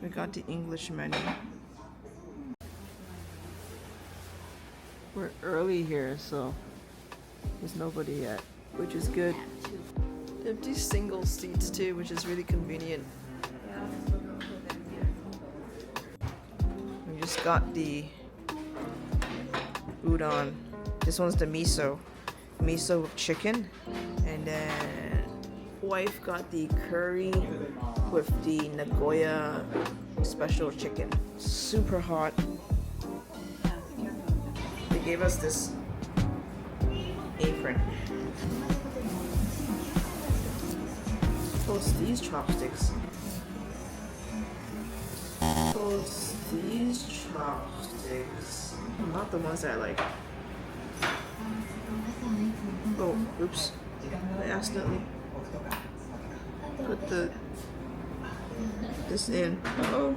We got the English menu. We're early here, so there's nobody yet, which is good. They have these single seats too, which is really convenient. We just got the udon. This one's the miso with chicken, and then wife got the curry with the Nagoya special chicken. Super hot. They gave us this apron. Toast these chopsticks. Toast these chopsticks. Not the ones that I like. Oh, oops. I accidentally put this in. Oh.